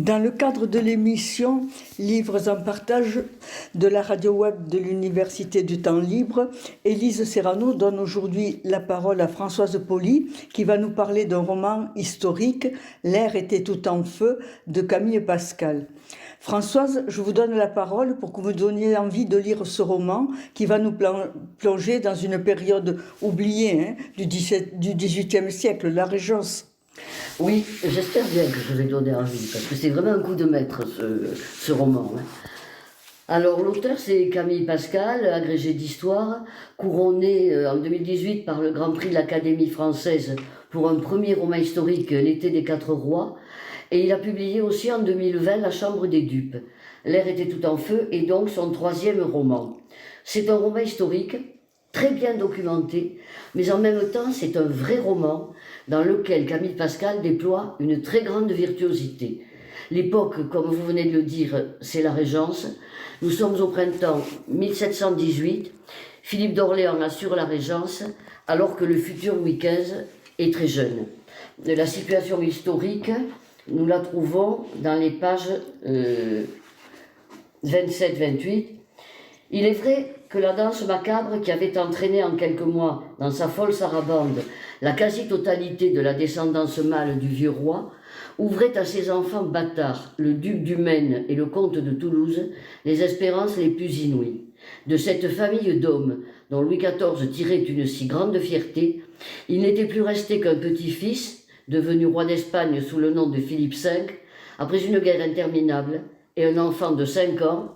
Dans le cadre de l'émission Livres en partage de la radio web de l'Université du Temps Libre, Élise Serrano donne aujourd'hui la parole à Françoise Pauli qui va nous parler d'un roman historique, L'air était tout en feu, de Camille Pascal. Françoise, je vous donne la parole pour que vous donniez envie de lire ce roman qui va nous plonger dans une période oubliée du XVIIIe siècle, la Régence. Oui, j'espère bien que je vous ai donné envie, parce que c'est vraiment un coup de maître, ce roman. Alors, l'auteur, c'est Camille Pascal, agrégé d'histoire, couronné en 2018 par le Grand Prix de l'Académie française pour un premier roman historique, L'été des quatre rois. Et il a publié aussi en 2020 La Chambre des dupes. L'air était tout en feu, et donc son troisième roman. C'est un roman historique, très bien documenté, mais en même temps, c'est un vrai roman dans lequel Camille Pascal déploie une très grande virtuosité. L'époque, comme vous venez de le dire, c'est la Régence. Nous sommes au printemps 1718. Philippe d'Orléans assure la Régence alors que le futur Louis XV est très jeune. La situation historique, nous la trouvons dans les pages 27-28. Il est vrai que la danse macabre qui avait entraîné en quelques mois dans sa folle sarabande la quasi-totalité de la descendance mâle du vieux roi ouvrait à ses enfants bâtards, le duc du Maine et le comte de Toulouse, les espérances les plus inouïes. De cette famille d'hommes dont Louis XIV tirait une si grande fierté, il n'était plus resté qu'un petit-fils, devenu roi d'Espagne sous le nom de Philippe V, après une guerre interminable, et un enfant de 5 ans,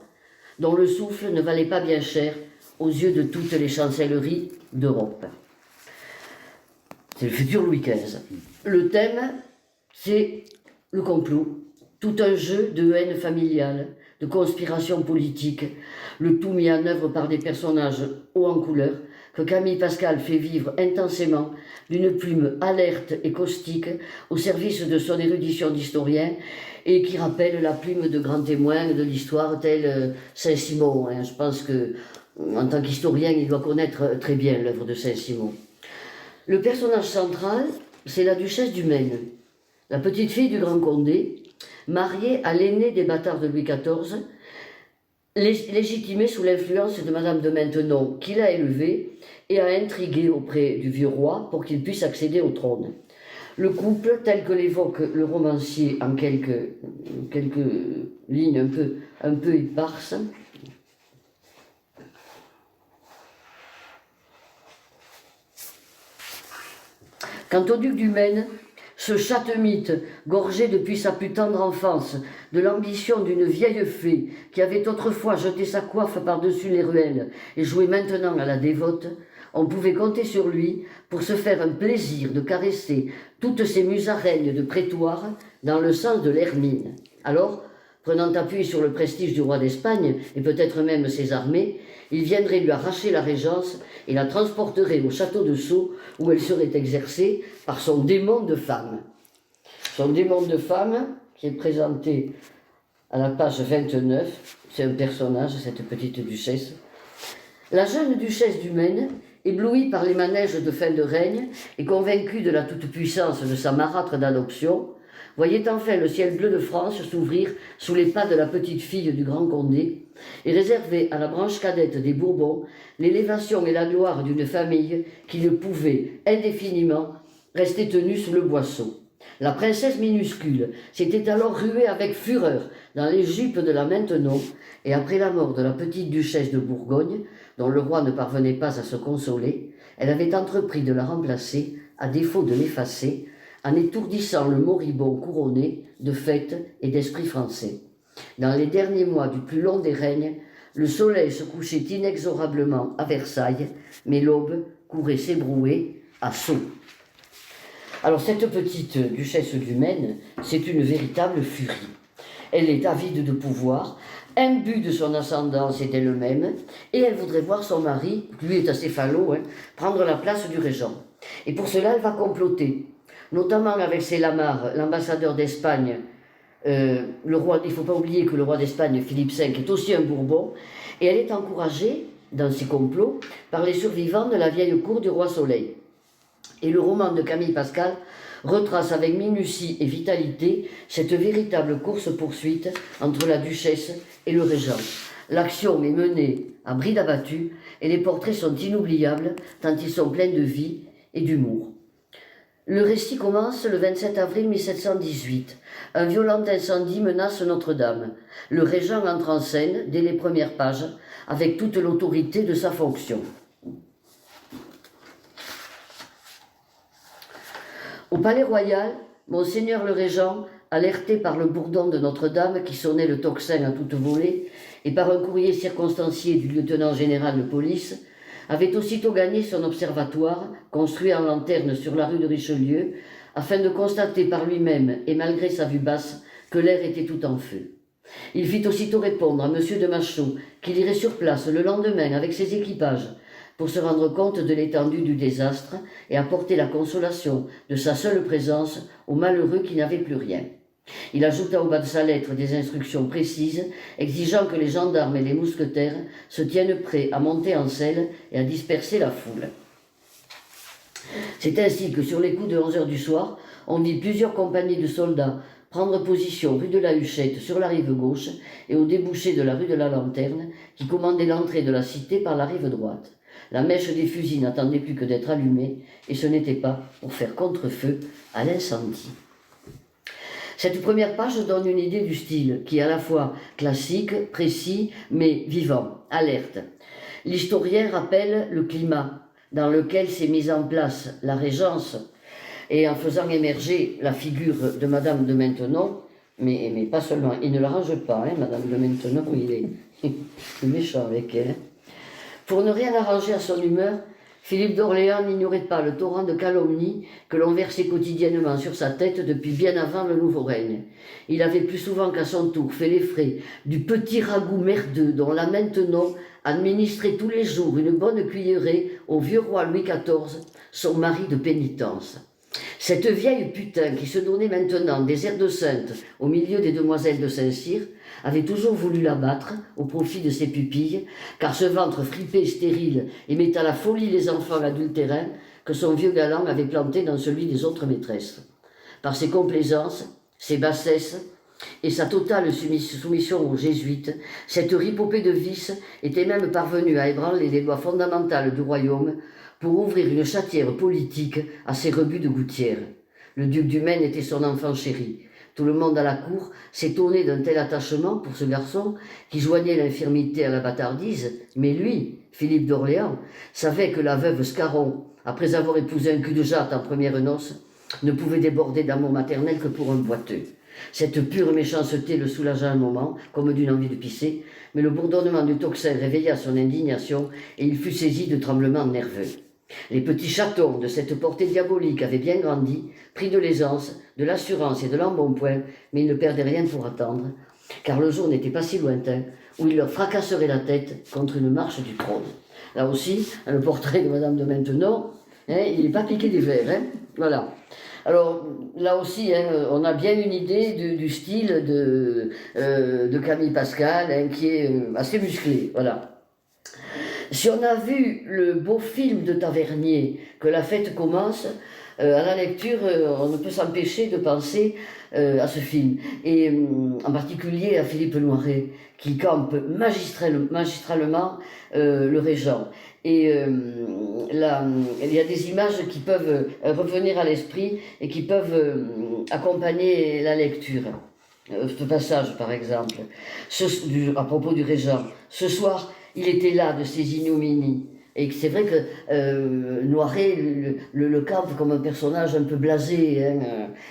dont le souffle ne valait pas bien cher aux yeux de toutes les chancelleries d'Europe. C'est le futur Louis XV. Le thème, c'est le complot, tout un jeu de haine familiale, de conspiration politique, le tout mis en œuvre par des personnages hauts en couleur que Camille Pascal fait vivre intensément d'une plume alerte et caustique au service de son érudition d'historien et qui rappelle la plume de grands témoins de l'histoire tel Saint-Simon. Je pense que en tant qu'historien, il doit connaître très bien l'œuvre de Saint-Simon. Le personnage central, c'est la duchesse du Maine, la petite fille du Grand Condé, mariée à l'aîné des bâtards de Louis XIV, légitimée sous l'influence de Madame de Maintenon, qui l'a élevée et a intrigué auprès du vieux roi pour qu'il puisse accéder au trône. Le couple, tel que l'évoque le romancier en quelques lignes un peu éparses, quant au duc du Maine, ce chatte-mythe, gorgé depuis sa plus tendre enfance de l'ambition d'une vieille fée qui avait autrefois jeté sa coiffe par-dessus les ruelles et jouait maintenant à la dévote, on pouvait compter sur lui pour se faire un plaisir de caresser toutes ces musaraignes de prétoire dans le sens de l'hermine. Alors, prenant appui sur le prestige du roi d'Espagne et peut-être même ses armées, il viendrait lui arracher la régence et la transporterait au château de Sceaux où elle serait exercée par son démon de femme. Son démon de femme, qui est présenté à la page 29, c'est un personnage, cette petite duchesse. La jeune duchesse du Maine, éblouie par les manèges de fin de règne et convaincue de la toute-puissance de sa marâtre d'adoption, voyait enfin le ciel bleu de France s'ouvrir sous les pas de la petite fille du Grand Condé et réserver à la branche cadette des Bourbons l'élévation et la gloire d'une famille qui ne pouvait indéfiniment rester tenue sous le boisseau. La princesse minuscule s'était alors ruée avec fureur dans les jupes de la Maintenon et après la mort de la petite duchesse de Bourgogne, dont le roi ne parvenait pas à se consoler, elle avait entrepris de la remplacer, à défaut de l'effacer, en étourdissant le moribond couronné de fêtes et d'esprit français. Dans les derniers mois du plus long des règnes, le soleil se couchait inexorablement à Versailles, mais l'aube courait s'ébrouer à Sceaux. Alors cette petite duchesse du Maine, c'est une véritable furie. Elle est avide de pouvoir, imbue de son ascendance et d'elle-même, et elle voudrait voir son mari, lui est assez falot, prendre la place du régent. Et pour cela, elle va comploter, notamment avec ses lamarres, l'ambassadeur d'Espagne, le roi. Il ne faut pas oublier que le roi d'Espagne, Philippe V, est aussi un Bourbon, et elle est encouragée dans ses complots par les survivants de la vieille cour du roi Soleil. Et le roman de Camille Pascal retrace avec minutie et vitalité cette véritable course-poursuite entre la duchesse et le régent. L'action est menée à bride abattue et les portraits sont inoubliables tant ils sont pleins de vie et d'humour. Le récit commence le 27 avril 1718. Un violent incendie menace Notre-Dame. Le régent entre en scène dès les premières pages avec toute l'autorité de sa fonction. Au Palais Royal, Monseigneur le Régent, alerté par le bourdon de Notre-Dame qui sonnait le tocsin à toute volée et par un courrier circonstancié du lieutenant général de police, avait aussitôt gagné son observatoire, construit en lanterne sur la rue de Richelieu, afin de constater par lui-même, et malgré sa vue basse, que l'air était tout en feu. Il fit aussitôt répondre à M. de Machaut qu'il irait sur place le lendemain avec ses équipages, pour se rendre compte de l'étendue du désastre et apporter la consolation de sa seule présence aux malheureux qui n'avaient plus rien. Il ajouta au bas de sa lettre des instructions précises, exigeant que les gendarmes et les mousquetaires se tiennent prêts à monter en selle et à disperser la foule. C'est ainsi que sur les coups de 11 heures du soir, on vit plusieurs compagnies de soldats prendre position rue de la Huchette sur la rive gauche et au débouché de la rue de la Lanterne, qui commandait l'entrée de la cité par la rive droite. La mèche des fusils n'attendait plus que d'être allumée, et ce n'était pas pour faire contre-feu à l'incendie. Cette première page donne une idée du style, qui est à la fois classique, précis, mais vivant, alerte. L'historien rappelle le climat dans lequel s'est mise en place la régence, et en faisant émerger la figure de Madame de Maintenon, mais pas seulement, il ne l'arrange pas, Madame de Maintenon, il est méchant avec elle. Pour ne rien arranger à son humeur, Philippe d'Orléans n'ignorait pas le torrent de calomnies que l'on versait quotidiennement sur sa tête depuis bien avant le nouveau règne. Il avait plus souvent qu'à son tour fait les frais du petit ragoût merdeux dont la Maintenon administrait tous les jours une bonne cuillerée au vieux roi Louis XIV, son mari de pénitence. Cette vieille putain qui se donnait maintenant des airs de sainte au milieu des demoiselles de Saint-Cyr avait toujours voulu l'abattre au profit de ses pupilles, car ce ventre fripé et stérile aimait à la folie les enfants adultérins que son vieux galant avait plantés dans celui des autres maîtresses. Par ses complaisances, ses bassesses et sa totale soumission aux jésuites, cette ripopée de vices était même parvenue à ébranler les lois fondamentales du royaume pour ouvrir une chatière politique à ses rebuts de gouttière. Le duc du Maine était son enfant chéri. Tout le monde à la cour s'étonnait d'un tel attachement pour ce garçon qui joignait l'infirmité à la bâtardise, mais lui, Philippe d'Orléans, savait que la veuve Scarron, après avoir épousé un cul-de-jatte en première noce, ne pouvait déborder d'amour maternel que pour un boiteux. Cette pure méchanceté le soulagea un moment, comme d'une envie de pisser, mais le bourdonnement du tocsin réveilla son indignation et il fut saisi de tremblements nerveux. Les petits chatons de cette portée diabolique avaient bien grandi, pris de l'aisance, de l'assurance et de l'embonpoint, mais ils ne perdaient rien pour attendre, car le jour n'était pas si lointain où il leur fracasserait la tête contre une marche du trône. Là aussi, le portrait de Madame de Maintenon, il n'est pas piqué des verres, voilà. Alors, là aussi, on a bien une idée du style de Camille Pascal, qui est assez musclé, voilà. Si on a vu le beau film de Tavernier, que la fête commence, à la lecture, on ne peut s'empêcher de penser à ce film. Et en particulier à Philippe Noiret, qui campe magistralement le régent. Et là, il y a des images qui peuvent revenir à l'esprit et qui peuvent accompagner la lecture. Ce passage, par exemple, à propos du régent. Ce soir, il était là de ces ignominies. Et c'est vrai que Noiret le campe comme un personnage un peu blasé,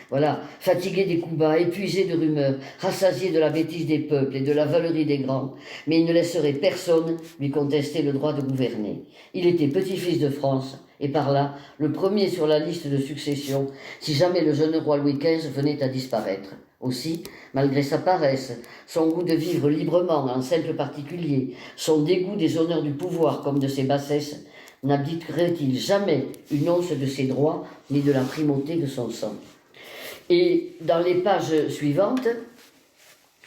voilà, fatigué des coups bas, épuisé de rumeurs, rassasié de la bêtise des peuples et de la valerie des grands, mais il ne laisserait personne lui contester le droit de gouverner. Il était petit-fils de France, et par là, le premier sur la liste de succession, si jamais le jeune roi Louis XV venait à disparaître. Aussi, malgré sa paresse, son goût de vivre librement en cercle particulier, son dégoût des honneurs du pouvoir comme de ses bassesses, n'abdiquerait-il jamais une once de ses droits ni de la primauté de son sang. Et dans les pages suivantes,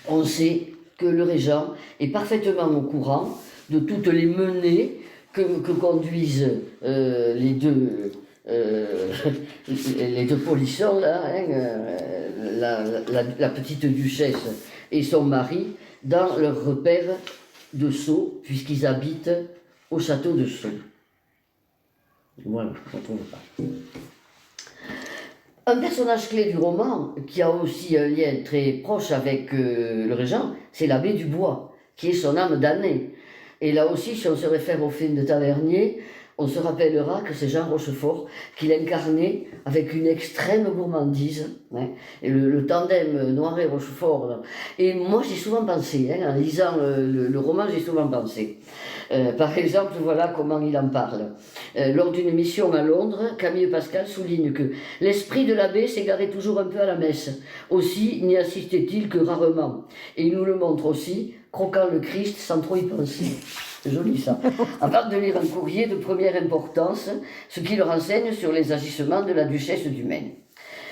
on sait que le régent est parfaitement au courant de toutes les menées que conduisent les deux les deux polissons, là, la petite duchesse et son mari, dans leur repère de Sceaux, puisqu'ils habitent au château de Sceaux. Voilà, on ne trouve pas. Un personnage clé du roman, qui a aussi un lien très proche avec le régent, c'est l'abbé Dubois, qui est son âme damnée. Et là aussi, si on se réfère au film de Tavernier, on se rappellera que c'est Jean Rochefort qui l'incarnait avec une extrême gourmandise. Hein, et le tandem Noiret-Rochefort. Là. Et moi, j'y ai souvent pensé, hein, en lisant le roman, j'y ai souvent pensé. Par exemple, voilà comment il en parle. Lors d'une mission à Londres, Camille Pascal souligne que l'esprit de l'abbé s'égarait toujours un peu à la messe. Aussi n'y assistait-il que rarement. Et il nous le montre aussi, croquant le Christ sans trop y penser. C'est joli ça. Avant de lire un courrier de première importance, ce qui le renseigne sur les agissements de la duchesse du Maine.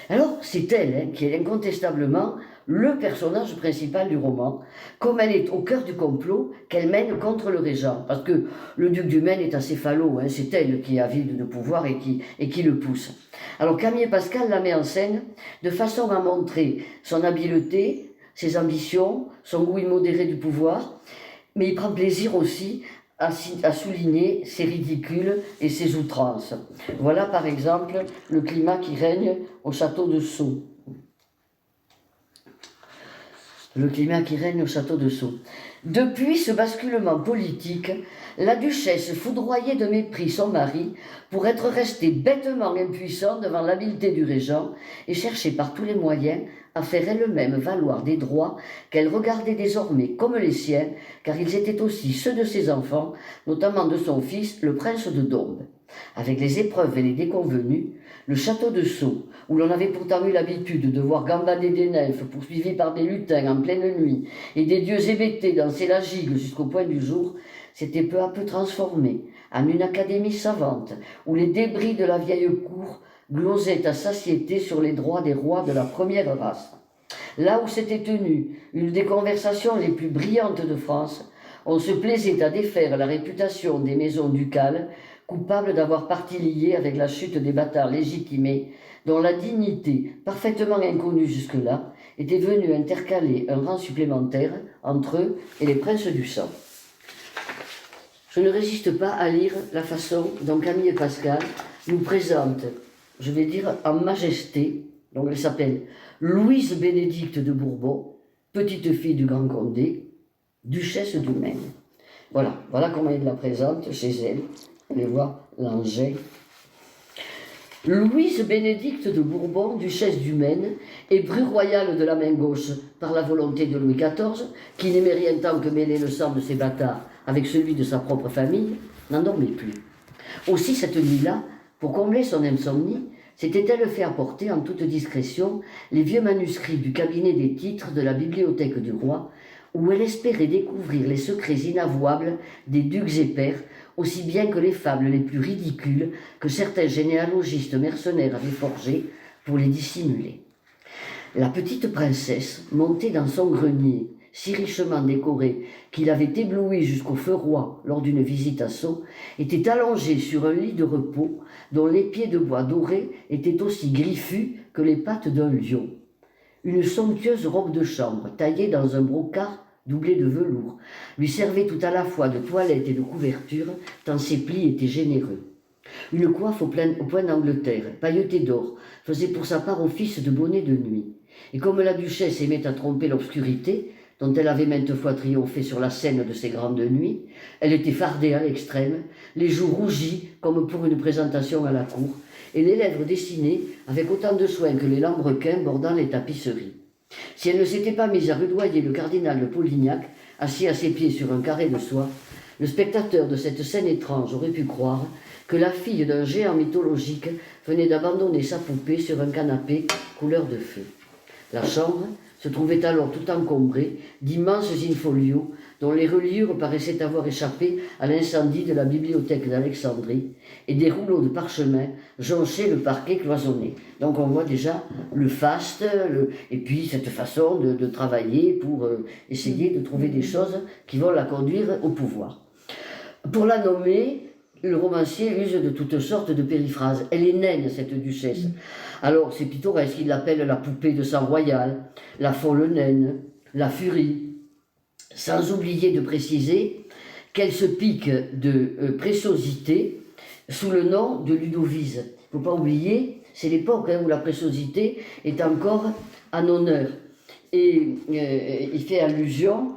Alors, c'est elle hein, qui est incontestablement le personnage principal du roman, comme elle est au cœur du complot qu'elle mène contre le régent. Parce que le duc du Maine est acéphalo, hein, c'est elle qui est avide de pouvoir et qui le pousse. Alors Camille Pascal la met en scène de façon à montrer son habileté, ses ambitions, son goût immodéré du pouvoir, mais il prend plaisir aussi à souligner ses ridicules et ses outrances. Voilà par exemple le climat qui règne au château de Sceaux. Le climat qui règne au château de Sceaux. Depuis ce basculement politique, la duchesse foudroyait de mépris son mari pour être restée bêtement impuissante devant l'habileté du régent et cherchait par tous les moyens à faire elle-même valoir des droits qu'elle regardait désormais comme les siens, car ils étaient aussi ceux de ses enfants, notamment de son fils, le prince de Dombes. Avec les épreuves et les déconvenues, le château de Sceaux, où l'on avait pourtant eu l'habitude de voir gambader des nymphes poursuivis par des lutins en pleine nuit et des dieux hébétés danser la gigue jusqu'au point du jour, s'était peu à peu transformé en une académie savante où les débris de la vieille cour glosaient à satiété sur les droits des rois de la première race. Là où s'était tenue une des conversations les plus brillantes de France, on se plaisait à défaire la réputation des maisons ducales, coupables d'avoir partie liée avec la chute des bâtards légitimés, dont la dignité, parfaitement inconnue jusque-là, était venue intercaler un rang supplémentaire entre eux et les princes du sang. Je ne résiste pas à lire la façon dont Camille Pascal nous présente, je vais dire en majesté, donc elle s'appelle Louise Bénédicte de Bourbon, petite fille du Grand Condé, duchesse du Maine. Voilà comment il la présente chez elle. Allez voir l'engin. Louise Bénédicte de Bourbon, duchesse du Maine, et bru royale de la main gauche par la volonté de Louis XIV, qui n'aimait rien tant que mêler le sang de ses bâtards avec celui de sa propre famille, n'en dormait plus. Aussi, cette nuit-là, pour combler son insomnie, s'était-elle fait apporter en toute discrétion les vieux manuscrits du cabinet des titres de la bibliothèque du roi, où elle espérait découvrir les secrets inavouables des ducs et pairs, aussi bien que les fables les plus ridicules que certains généalogistes mercenaires avaient forgées pour les dissimuler. La petite princesse, montée dans son grenier, si richement décoré qu'il avait ébloui jusqu'au feu roi lors d'une visite à Sceaux, était allongée sur un lit de repos dont les pieds de bois dorés étaient aussi griffus que les pattes d'un lion. Une somptueuse robe de chambre, taillée dans un brocart doublé de velours, lui servait tout à la fois de toilette et de couverture, tant ses plis étaient généreux. Une coiffe au point d'Angleterre, pailletée d'or, faisait pour sa part office de bonnet de nuit. Et comme la duchesse aimait à tromper l'obscurité, dont elle avait maintes fois triomphé sur la scène de ses grandes nuits, elle était fardée à l'extrême, les joues rougies comme pour une présentation à la cour, et les lèvres dessinées avec autant de soin que les lambrequins bordant les tapisseries. Si elle ne s'était pas mise à rudoyer le cardinal de Polignac, assis à ses pieds sur un carré de soie, le spectateur de cette scène étrange aurait pu croire que la fille d'un géant mythologique venait d'abandonner sa poupée sur un canapé couleur de feu. La chambre se trouvait alors tout encombrée d'immenses in-folios dont les reliures paraissaient avoir échappé à l'incendie de la bibliothèque d'Alexandrie, et des rouleaux de parchemin jonchaient le parquet cloisonné. Donc on voit déjà le faste, et puis cette façon de travailler pour essayer de trouver des choses qui vont la conduire au pouvoir. Pour la nommer, le romancier use de toutes sortes de périphrases. Elle est naine, cette duchesse. Alors, c'est pittoresque, il l'appelle la poupée de sang royal, la folle naine, la furie, sans oublier de préciser qu'elle se pique de préciosité sous le nom de Ludovise. Il ne faut pas oublier, c'est l'époque où la préciosité est encore en honneur. Et il fait allusion,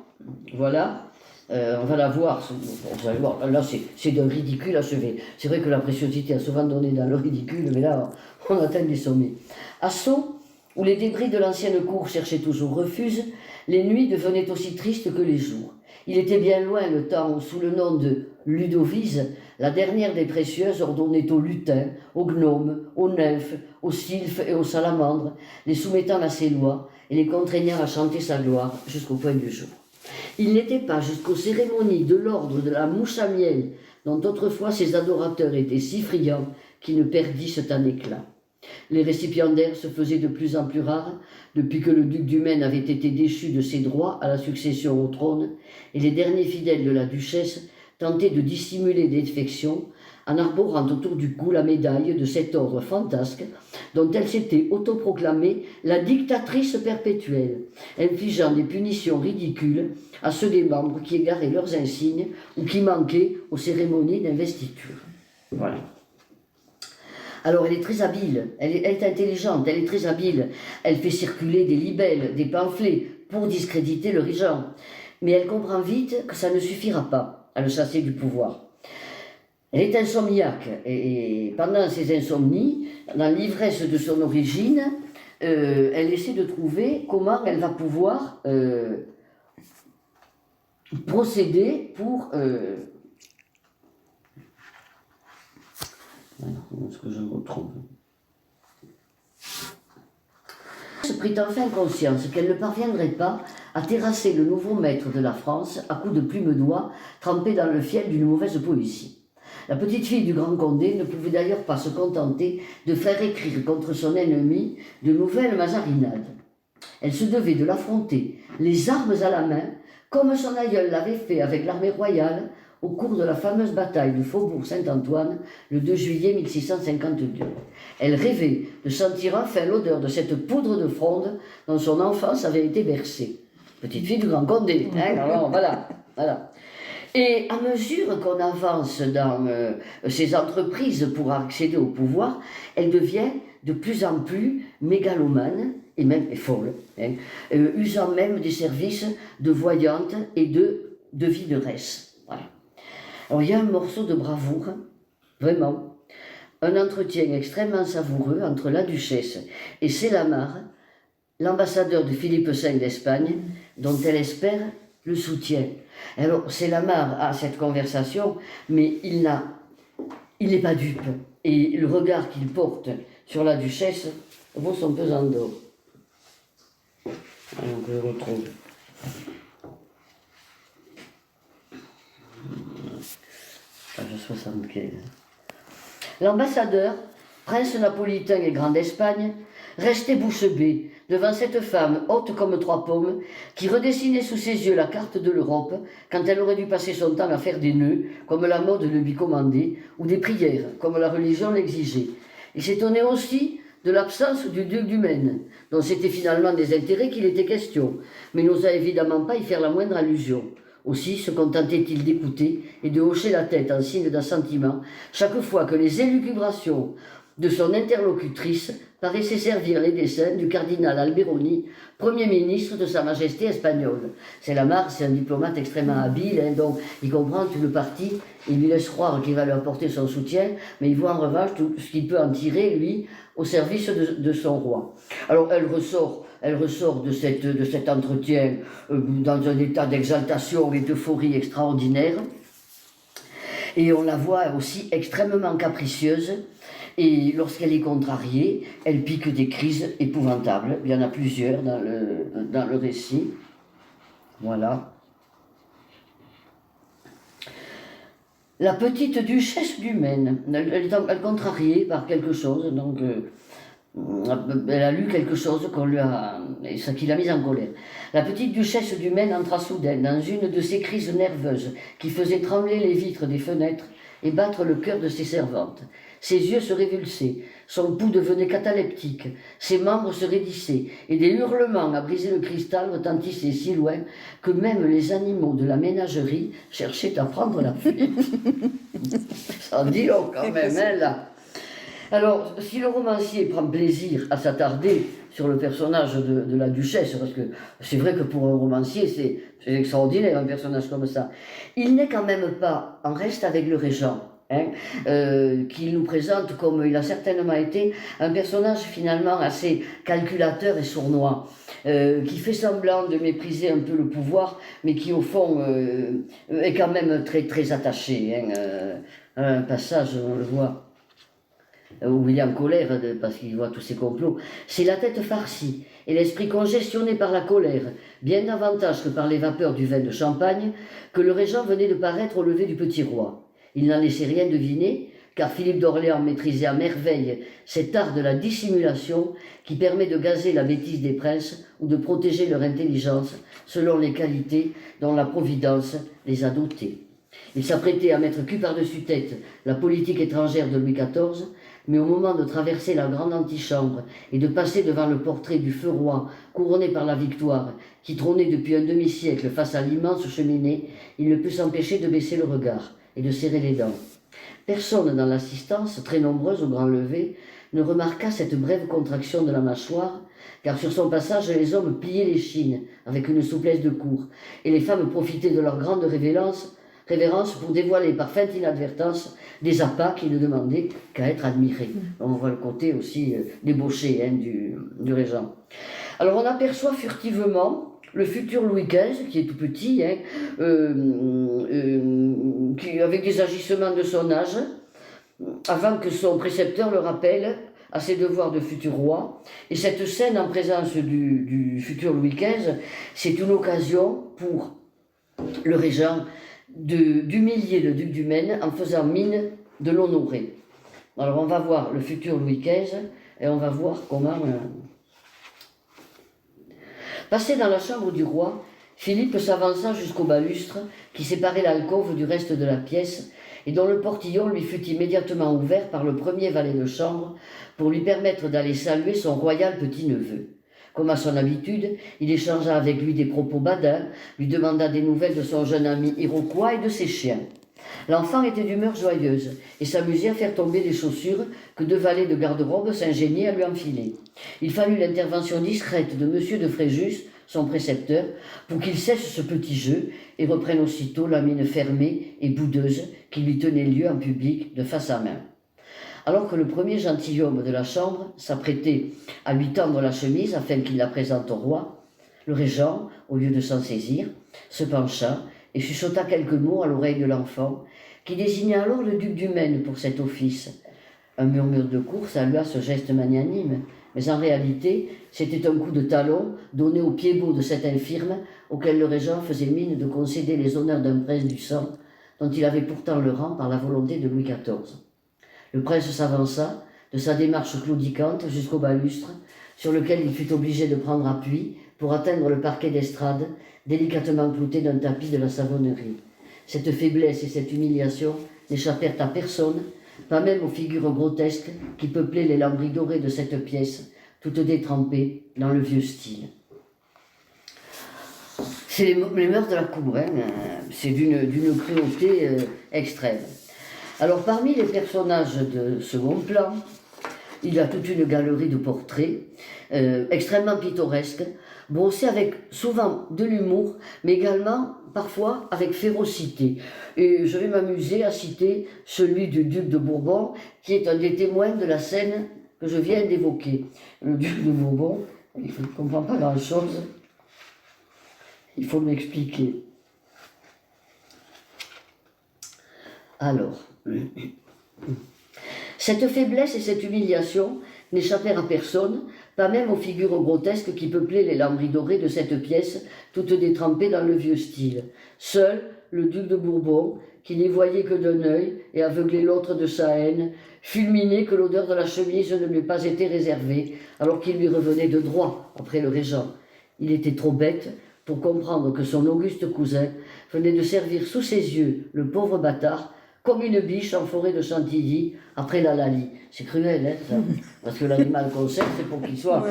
voilà, on va la voir, vous allez voir, là c'est d'un ridicule achevé. C'est vrai que la préciosité a souvent donné dans le ridicule, mais là on atteint des sommets. À Sceaux, où les débris de l'ancienne cour cherchaient toujours refuge, les nuits devenaient aussi tristes que les jours. Il était bien loin le temps où, sous le nom de Ludovise, la dernière des précieuses ordonnait aux lutins, aux gnomes, aux nymphes, aux sylphes et aux salamandres, les soumettant à ses lois et les contraignant à chanter sa gloire jusqu'au point du jour. Il n'était pas jusqu'aux cérémonies de l'ordre de la mouche à miel, dont autrefois ses adorateurs étaient si friands qu'ils ne perdissent un éclat. Les récipiendaires se faisaient de plus en plus rares depuis que le duc du Maine avait été déchu de ses droits à la succession au trône, et les derniers fidèles de la duchesse tentaient de dissimuler des défections en arborant autour du cou la médaille de cet ordre fantasque dont elle s'était autoproclamée la dictatrice perpétuelle, infligeant des punitions ridicules à ceux des membres qui égaraient leurs insignes ou qui manquaient aux cérémonies d'investiture. Voilà. Alors elle est très habile, elle est intelligente, elle est très habile. Elle fait circuler des libelles, des pamphlets pour discréditer le régent. Mais elle comprend vite que ça ne suffira pas à le chasser du pouvoir. Elle est insomniaque et pendant ses insomnies, dans l'ivresse de son origine, elle essaie de trouver comment elle va pouvoir procéder pour... Est-ce que je me retrouve? Elle se prit enfin conscience qu'elle ne parviendrait pas à terrasser le nouveau maître de la France à coups de plume d'oie trempés dans le fiel d'une mauvaise poésie. La petite fille du Grand Condé ne pouvait d'ailleurs pas se contenter de faire écrire contre son ennemi de nouvelles mazarinades. Elle se devait de l'affronter, les armes à la main, comme son aïeul l'avait fait avec l'armée royale au cours de la fameuse bataille du Faubourg Saint-Antoine le 2 juillet 1652. Elle rêvait de sentir enfin l'odeur de cette poudre de fronde dont son enfance avait été bercée. Petite fille du Grand Condé, hein, alors, voilà. Et à mesure qu'on avance dans ses entreprises pour accéder au pouvoir, elle devient de plus en plus mégalomane et même folle, hein, usant même des services de voyante et de devineresse. Voilà. Alors il y a un morceau de bravoure, vraiment, un entretien extrêmement savoureux entre la duchesse et Célamare, l'ambassadeur de Philippe V d'Espagne, dont elle espère le soutien. Alors Célamare a cette conversation, mais il n'est pas dupe. Et le regard qu'il porte sur la duchesse vaut son pesant d'or. Alors je le retrouve. Page 75. L'ambassadeur, prince napolitain et grand d'Espagne, restait bouche bée devant cette femme haute comme 3 pommes qui redessinait sous ses yeux la carte de l'Europe quand elle aurait dû passer son temps à faire des nœuds comme la mode le lui commandait ou des prières comme la religion l'exigeait. Il s'étonnait aussi de l'absence du duc du Maine, dont c'était finalement des intérêts qu'il était question, mais n'osa évidemment pas y faire la moindre allusion. Aussi se contentait-il d'écouter et de hocher la tête en signe d'assentiment chaque fois que les élucubrations de son interlocutrice paraissaient servir les desseins du cardinal Alberoni, Premier ministre de Sa Majesté espagnole. Célamare, c'est un diplomate extrêmement habile, hein, donc il comprend une partie, il lui laisse croire qu'il va lui apporter son soutien, mais il voit en revanche tout ce qu'il peut en tirer, lui, au service de son roi. Alors elle ressort de cet entretien dans un état d'exaltation et d'euphorie extraordinaire, et on la voit aussi extrêmement capricieuse. Et lorsqu'elle est contrariée, elle pique des crises épouvantables. Il y en a plusieurs dans le récit. Voilà. La petite duchesse du Maine, elle est contrariée par quelque chose, donc elle a lu quelque chose qui l'a mise en colère. La petite duchesse du Maine entra soudain dans une de ces crises nerveuses qui faisaient trembler les vitres des fenêtres et battre le cœur de ses servantes. Ses yeux se révulsaient, son pouls devenait cataleptique, ses membres se raidissaient, et des hurlements à briser le cristal retentissaient si loin que même les animaux de la ménagerie cherchaient à prendre la fuite. Ça en dit long quand même, hein, là. Alors, si le romancier prend plaisir à s'attarder sur le personnage de la duchesse, parce que c'est vrai que pour un romancier, c'est extraordinaire un personnage comme ça, il n'est quand même pas en reste avec le régent, hein, qu'il nous présente comme il a certainement été un personnage finalement assez calculateur et sournois, qui fait semblant de mépriser un peu le pouvoir, mais qui au fond est quand même très, très attaché. Hein, un passage, on le voit, où il est en colère parce qu'il voit tous ces complots, c'est la tête farcie et l'esprit congestionné par la colère, bien davantage que par les vapeurs du vin de champagne, que le régent venait de paraître au lever du petit roi. Il n'en laissait rien deviner, car Philippe d'Orléans maîtrisait à merveille cet art de la dissimulation qui permet de gazer la bêtise des princes ou de protéger leur intelligence selon les qualités dont la Providence les a dotés. Il s'apprêtait à mettre cul par-dessus tête la politique étrangère de Louis XIV, mais au moment de traverser la grande antichambre et de passer devant le portrait du feu roi couronné par la victoire, qui trônait depuis un demi-siècle face à l'immense cheminée, il ne put s'empêcher de baisser le regard et de serrer les dents. Personne dans l'assistance, très nombreuse au grand lever, ne remarqua cette brève contraction de la mâchoire, car sur son passage les hommes pliaient l'échine avec une souplesse de cour, et les femmes profitaient de leur grande révérence pour dévoiler par feinte inadvertance des appâts qui ne demandaient qu'à être admirés. On voit le côté aussi débauché, hein, du régent. Alors on aperçoit furtivement le futur Louis XV, qui est tout petit, hein, qui, avec des agissements de son âge, avant que son précepteur le rappelle à ses devoirs de futur roi. Et cette scène en présence du futur Louis XV, c'est une occasion pour le régent d'humilier le duc du Maine en faisant mine de l'honorer. Alors on va voir le futur Louis XV et on va voir comment... Passé dans la chambre du roi, Philippe s'avança jusqu'au balustre qui séparait l'alcôve du reste de la pièce et dont le portillon lui fut immédiatement ouvert par le premier valet de chambre pour lui permettre d'aller saluer son royal petit-neveu. Comme à son habitude, il échangea avec lui des propos badins, lui demanda des nouvelles de son jeune ami iroquois et de ses chiens. L'enfant était d'humeur joyeuse et s'amusait à faire tomber les chaussures que deux valets de garde-robe s'ingéniaient à lui enfiler. Il fallut l'intervention discrète de M. de Fréjus, son précepteur, pour qu'il cesse ce petit jeu et reprenne aussitôt la mine fermée et boudeuse qui lui tenait lieu en public de face à main. Alors que le premier gentilhomme de la chambre s'apprêtait à lui tendre la chemise afin qu'il la présente au roi, le régent, au lieu de s'en saisir, se pencha et chuchota quelques mots à l'oreille de l'enfant, qui désigna alors le duc du Maine pour cet office. Un murmure de cour salua ce geste magnanime, mais en réalité, c'était un coup de talon donné au pied beau de cet infirme, auquel le régent faisait mine de concéder les honneurs d'un prince du sang, dont il avait pourtant le rang par la volonté de Louis XIV. Le prince s'avança, de sa démarche claudicante, jusqu'au balustre, sur lequel il fut obligé de prendre appui pour atteindre le parquet d'estrade, délicatement clouté d'un tapis de la savonnerie. Cette faiblesse et cette humiliation n'échappèrent à personne, pas même aux figures grotesques qui peuplaient les lambris dorés de cette pièce, toutes détrempées dans le vieux style. C'est les mœurs de la cour, hein, c'est d'une cruauté extrême. Alors parmi les personnages de second plan, il y a toute une galerie de portraits extrêmement pittoresques, brossés avec souvent de l'humour, mais également parfois avec férocité. Et je vais m'amuser à citer celui du duc de Bourbon, qui est un des témoins de la scène que je viens d'évoquer. Le duc de Bourbon, il ne comprend pas grand-chose, il faut m'expliquer. Alors, cette faiblesse et cette humiliation n'échappèrent à personne, pas même aux figures grotesques qui peuplaient les lambris dorés de cette pièce, toutes détrempées dans le vieux style. Seul le duc de Bourbon, qui n'y voyait que d'un œil et aveuglait l'autre de sa haine, fulminait que l'odeur de la chemise ne lui ait pas été réservée, alors qu'il lui revenait de droit après le régent. Il était trop bête pour comprendre que son auguste cousin venait de servir sous ses yeux le pauvre bâtard comme une biche en forêt de Chantilly après la Lalie. C'est cruel, hein, ça. Parce que l'animal qu'on sert, c'est pour qu'il soit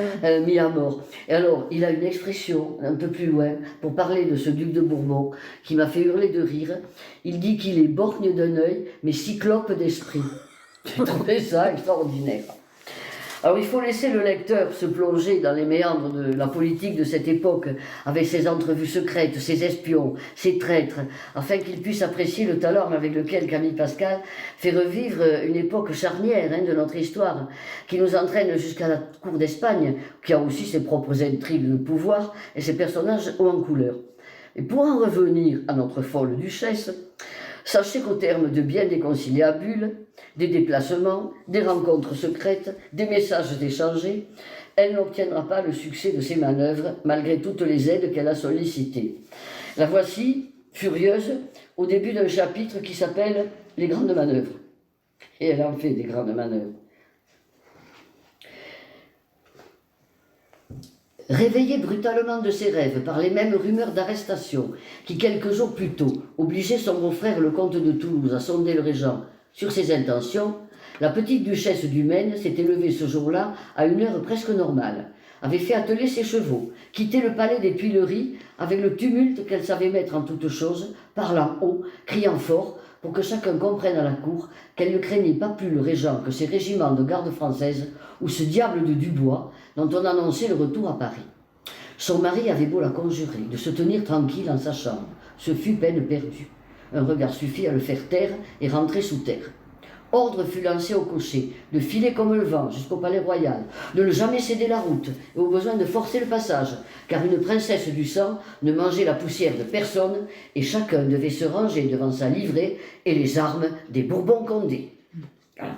mis à mort. Et alors, il a une expression un peu plus loin pour parler de ce duc de Bourbon qui m'a fait hurler de rire. Il dit qu'il est borgne d'un œil, mais cyclope d'esprit. J'ai trouvé ça extraordinaire. Alors il faut laisser le lecteur se plonger dans les méandres de la politique de cette époque, avec ses entrevues secrètes, ses espions, ses traîtres, afin qu'il puisse apprécier le talent avec lequel Camille Pascal fait revivre une époque charnière de notre histoire, qui nous entraîne jusqu'à la cour d'Espagne, qui a aussi ses propres intrigues de pouvoir et ses personnages hauts en couleur. Et pour en revenir à notre folle duchesse, sachez qu'au terme de bien des conciliabules, des déplacements, des rencontres secrètes, des messages échangés, elle n'obtiendra pas le succès de ses manœuvres malgré toutes les aides qu'elle a sollicitées. La voici, furieuse, au début d'un chapitre qui s'appelle « Les grandes manœuvres ». Et elle en fait des grandes manœuvres. Réveillée brutalement de ses rêves par les mêmes rumeurs d'arrestation qui, quelques jours plus tôt, obligeaient son beau-frère le comte de Toulouse à sonder le régent sur ses intentions, la petite duchesse du Maine s'était levée ce jour-là à une heure presque normale, avait fait atteler ses chevaux, quitté le palais des Tuileries avec le tumulte qu'elle savait mettre en toutes choses, parlant haut, criant fort, pour que chacun comprenne à la cour qu'elle ne craignait pas plus le régent que ses régiments de garde française ou ce diable de Dubois dont on annonçait le retour à Paris. Son mari avait beau la conjurer de se tenir tranquille en sa chambre, ce fut peine perdue. Un regard suffit à le faire taire et rentrer sous terre. Ordre fut lancé au cocher de filer comme le vent jusqu'au palais royal, de ne jamais céder la route et au besoin de forcer le passage, car une princesse du sang ne mangeait la poussière de personne et chacun devait se ranger devant sa livrée et les armes des Bourbons-Condé. Voilà.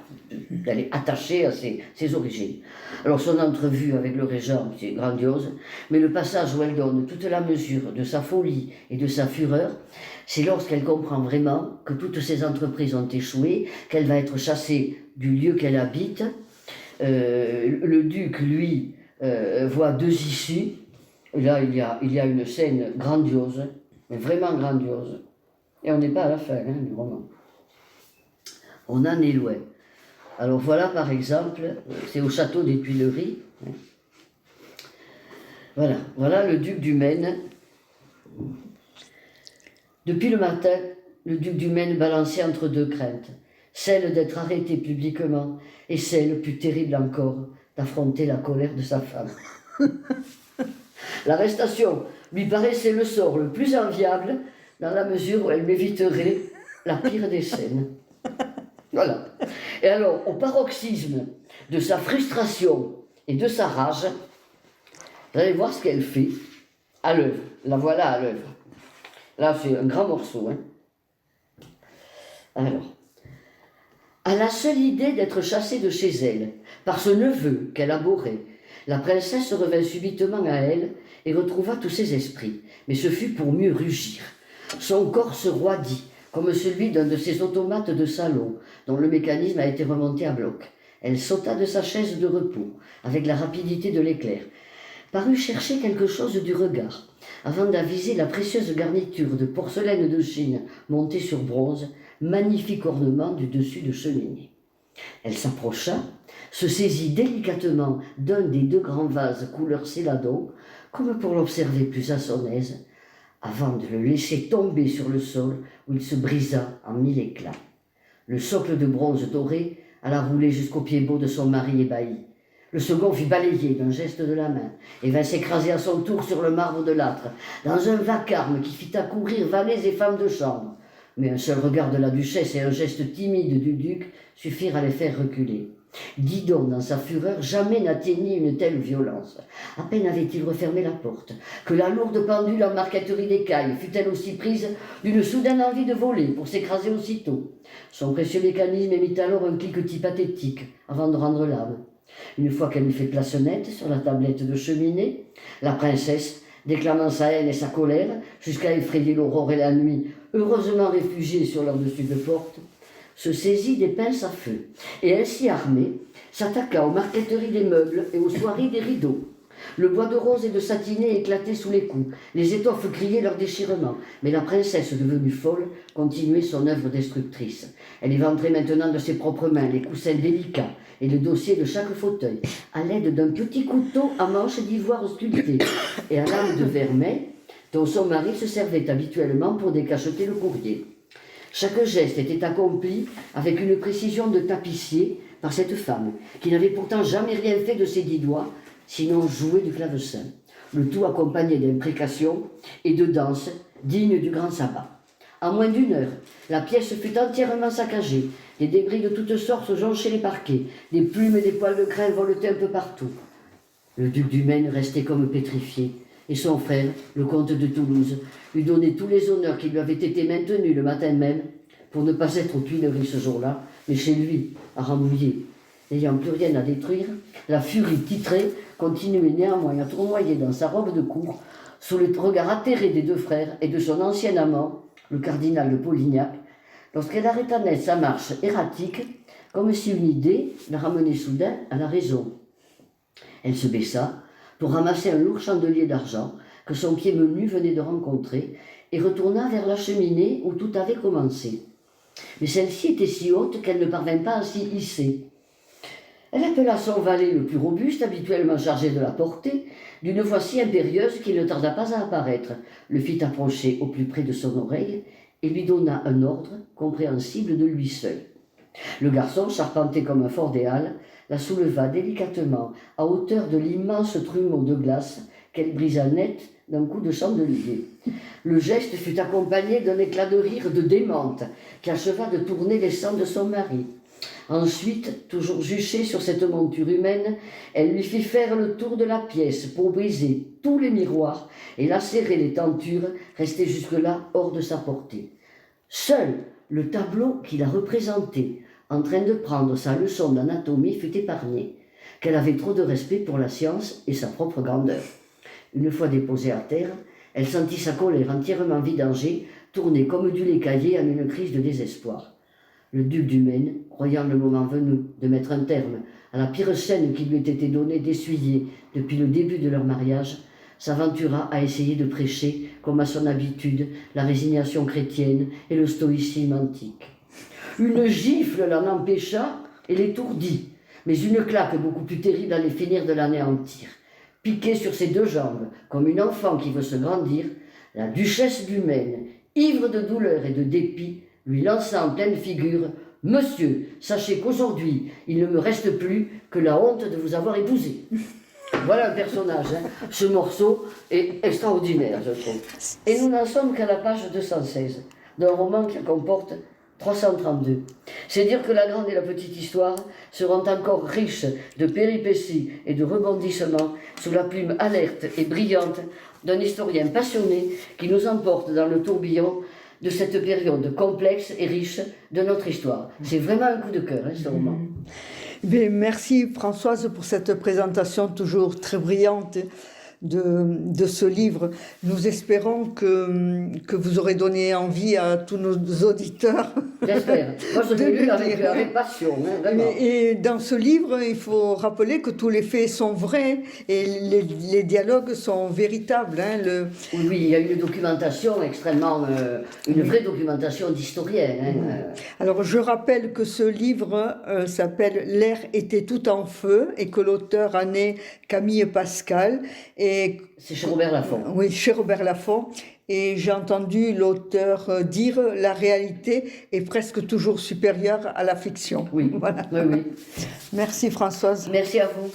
Elle est attachée à ses origines. Alors son entrevue avec le régent, c'est grandiose, mais le passage où elle donne toute la mesure de sa folie et de sa fureur, c'est lorsqu'elle comprend vraiment que toutes ses entreprises ont échoué, qu'elle va être chassée du lieu qu'elle habite. Le duc, lui, voit deux issues. Et là, il y a une scène grandiose, mais vraiment grandiose. Et on n'est pas à la fin du roman. On en est loin. Alors voilà par exemple, c'est au château des Tuileries. Voilà le duc du Maine. Depuis le matin, le duc du Maine balançait entre deux craintes, celle d'être arrêté publiquement et celle, plus terrible encore, d'affronter la colère de sa femme. L'arrestation lui paraissait le sort le plus enviable dans la mesure où elle m'éviterait la pire des scènes. Voilà. Et alors, au paroxysme de sa frustration et de sa rage, vous allez voir ce qu'elle fait à l'œuvre. La voilà à l'œuvre. Là, c'est un grand morceau. Alors, à la seule idée d'être chassée de chez elle par ce neveu qu'elle abhorrait, la princesse revint subitement à elle et retrouva tous ses esprits. Mais ce fut pour mieux rugir. Son corps se roidit, comme celui d'un de ces automates de salon, dont le mécanisme a été remonté à bloc. Elle sauta de sa chaise de repos, avec la rapidité de l'éclair, parut chercher quelque chose du regard, avant d'aviser la précieuse garniture de porcelaine de Chine montée sur bronze, magnifique ornement du dessus de cheminée. Elle s'approcha, se saisit délicatement d'un des deux grands vases couleur céladon, comme pour l'observer plus à son aise, avant de le laisser tomber sur le sol où il se brisa en mille éclats. Le socle de bronze doré alla rouler jusqu'au pied beau de son mari ébahi. Le second fit balayer d'un geste de la main et vint s'écraser à son tour sur le marbre de l'âtre, dans un vacarme qui fit accourir valets et femmes de chambre. Mais un seul regard de la duchesse et un geste timide du duc suffirent à les faire reculer. Didon, dans sa fureur, jamais n'atteignit une telle violence. À peine avait-il refermé la porte, que la lourde pendule en marqueterie d'écaille fut elle aussi prise d'une soudaine envie de voler pour s'écraser aussitôt. Son précieux mécanisme émit alors un cliquetis pathétique avant de rendre l'âme. Une fois qu'elle eut fait place nette sur la tablette de cheminée, la princesse, déclamant sa haine et sa colère, jusqu'à effrayer l'aurore et la nuit, heureusement réfugiées sur leur dessus de porte, se saisit des pinces à feu, et ainsi armée, s'attaqua aux marqueteries des meubles et aux soieries des rideaux. Le bois de rose et de satiné éclatait sous les coups, les étoffes criaient leur déchirement, mais la princesse, devenue folle, continuait son œuvre destructrice. Elle éventrait maintenant de ses propres mains les coussins délicats et le dossier de chaque fauteuil, à l'aide d'un petit couteau à manche d'ivoire sculpté et à lame de vermeil, dont son mari se servait habituellement pour décacheter le courrier. Chaque geste était accompli avec une précision de tapissier par cette femme, qui n'avait pourtant jamais rien fait de ses 10 doigts, sinon jouer du clavecin. Le tout accompagné d'imprécations et de danses dignes du grand sabbat. En moins d'1 heure, la pièce fut entièrement saccagée. Des débris de toutes sortes jonchaient les parquets. Des plumes et des poils de crin voletaient un peu partout. Le duc du Maine restait comme pétrifié, et son frère, le comte de Toulouse, lui donnait tous les honneurs qui lui avaient été maintenus le matin même, pour ne pas être aux Tuileries ce jour-là, mais chez lui, à Rambouillet. N'ayant plus rien à détruire, la furie titrée continuait néanmoins à tournoyer dans sa robe de cour, sous le regard atterré des 2 frères et de son ancien amant, le cardinal de Polignac, lorsqu'elle arrêta net sa marche erratique, comme si une idée la ramenait soudain à la raison. Elle se baissa pour ramasser un lourd chandelier d'argent que son pied menu venait de rencontrer et retourna vers la cheminée où tout avait commencé. Mais celle-ci était si haute qu'elle ne parvint pas à s'y hisser. Elle appela son valet le plus robuste, habituellement chargé de la porter, d'une voix si impérieuse qu'il ne tarda pas à apparaître, le fit approcher au plus près de son oreille et lui donna un ordre compréhensible de lui seul. Le garçon, charpenté comme un fort des Halles, la souleva délicatement à hauteur de l'immense trumeau de glace qu'elle brisa net d'un coup de chandelier. Le geste fut accompagné d'un éclat de rire de démente qui acheva de tourner les sangs de son mari. Ensuite, toujours juchée sur cette monture humaine, elle lui fit faire le tour de la pièce pour briser tous les miroirs et lacérer les tentures restées jusque-là hors de sa portée. Seul le tableau qui la représentait, en train de prendre sa leçon d'anatomie, fut épargné, qu'elle avait trop de respect pour la science et sa propre grandeur. Une fois déposée à terre, elle sentit sa colère entièrement vidangée, tourner comme du lait caillé en une crise de désespoir. Le duc du Maine, croyant le moment venu de mettre un terme à la pire scène qui lui était été donnée d'essuyer depuis le début de leur mariage, s'aventura à essayer de prêcher, comme à son habitude, la résignation chrétienne et le stoïcisme antique. Une gifle l'en empêcha et l'étourdit, mais une claque beaucoup plus terrible allait finir de l'anéantir. Piquée sur ses 2 jambes, comme une enfant qui veut se grandir, la duchesse du Maine, ivre de douleur et de dépit, lui lança en pleine figure « Monsieur, sachez qu'aujourd'hui, il ne me reste plus que la honte de vous avoir épousé. » Voilà un personnage, hein. Ce morceau est extraordinaire, je trouve. Et nous n'en sommes qu'à la page 216, d'un roman qui comporte 332. C'est dire que la grande et la petite histoire seront encore riches de péripéties et de rebondissements sous la plume alerte et brillante d'un historien passionné qui nous emporte dans le tourbillon de cette période complexe et riche de notre histoire. C'est vraiment un coup de cœur, hein, ce roman. Bien, merci Françoise pour cette présentation toujours très brillante de ce livre. Nous espérons que vous aurez donné envie à tous nos auditeurs. J'espère. Moi, je l'ai lu avec passion. Hein, vraiment. Et dans ce livre, il faut rappeler que tous les faits sont vrais et les dialogues sont véritables. Hein, Oui, il y a une documentation extrêmement... une vraie documentation d'historien. Hein. Alors, je rappelle que ce livre s'appelle « L'air était tout en feu » et que l'auteur en est Camille Pascal. C'est chez Robert Laffont. Oui, chez Robert Laffont. Et j'ai entendu l'auteur dire « La réalité est presque toujours supérieure à la fiction ». Oui, Voilà. oui, oui. Merci Françoise. Merci à vous.